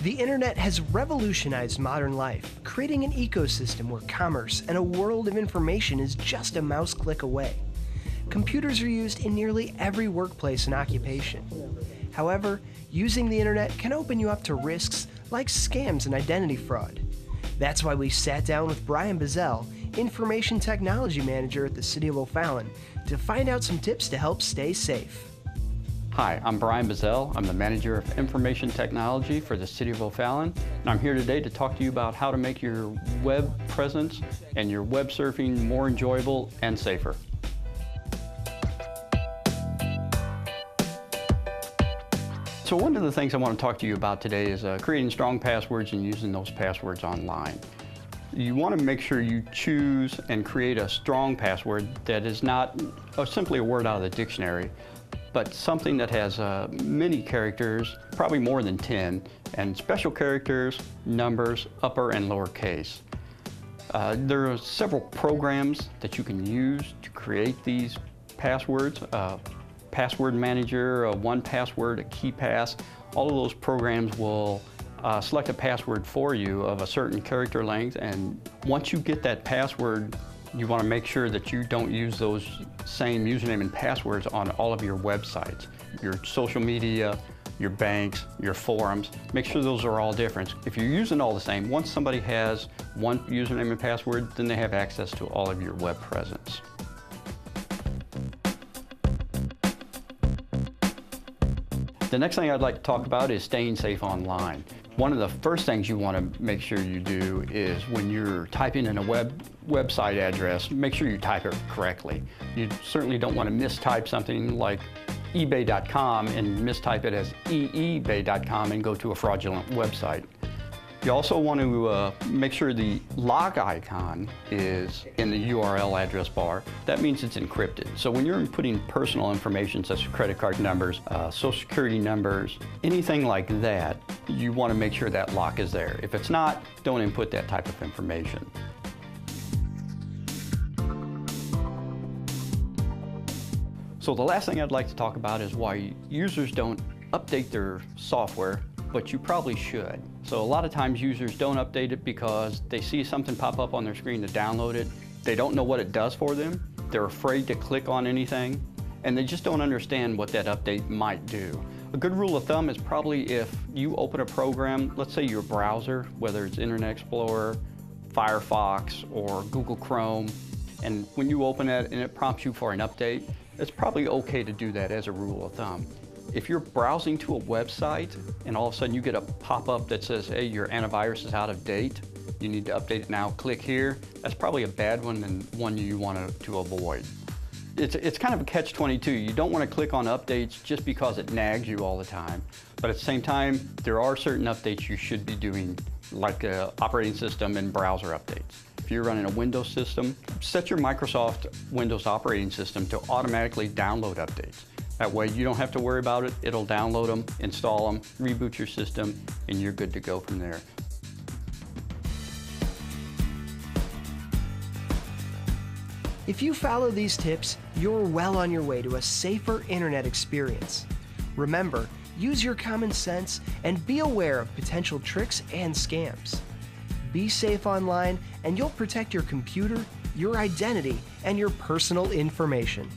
The internet has revolutionized modern life, creating an ecosystem where commerce and a world of information is just a mouse click away. Computers are used in nearly every workplace and occupation. However, using the internet can open you up to risks like scams and identity fraud. That's why we sat down with Brian Bazell, Information Technology Manager at the City of O'Fallon, to find out some tips to help stay safe. Hi, I'm Brian Bazell. I'm the Manager of Information Technology for the City of O'Fallon, and I'm here today to talk to you about how to make your web presence and your web surfing more enjoyable and safer. So one of the things I want to talk to you about today is creating strong passwords and using those passwords online. You want to make sure you choose and create a strong password that is not simply a word out of the dictionary, but something that has many characters, probably more than 10, and special characters, numbers, upper and lower case. There are several programs that you can use to create these passwords. Password Manager, a 1Password, a KeePass. All of those programs will select a password for you of a certain character length, and once you get that password, you want to make sure that you don't use those same username and passwords on all of your websites, your social media, your banks, your forums. Make sure those are all different. If you're using all the same, once somebody has one username and password, then they have access to all of your web presence. The next thing I'd like to talk about is staying safe online. One of the first things you want to make sure you do is when you're typing in a website address, make sure you type it correctly. You certainly don't want to mistype something like ebay.com and mistype it as eebay.com and go to a fraudulent website. You also want to make sure the log icon is in the URL address bar. That means it's encrypted. So when you're inputting personal information such as credit card numbers, social security numbers, anything like that, you want to make sure that lock is there. If it's not, don't input that type of information. So the last thing I'd like to talk about is why users don't update their software, but you probably should. So a lot of times users don't update it because they see something pop up on their screen to download it. They don't know what it does for them. They're afraid to click on anything, and they just don't understand what that update might do. A good rule of thumb is probably if you open a program, let's say your browser, whether it's Internet Explorer, Firefox, or Google Chrome, and when you open it and it prompts you for an update, it's probably okay to do that as a rule of thumb. If you're browsing to a website and all of a sudden you get a pop-up that says, hey, your antivirus is out of date, you need to update it now, click here, that's probably a bad one and one you want to avoid. It's kind of a catch-22. You don't want to click on updates just because it nags you all the time. But at the same time, there are certain updates you should be doing, like operating system and browser updates. If you're running a Windows system, set your Microsoft Windows operating system to automatically download updates. That way you don't have to worry about it. It'll download them, install them, reboot your system, and you're good to go from there. If you follow these tips, you're well on your way to a safer internet experience. Remember, use your common sense and be aware of potential tricks and scams. Be safe online and you'll protect your computer, your identity, and your personal information.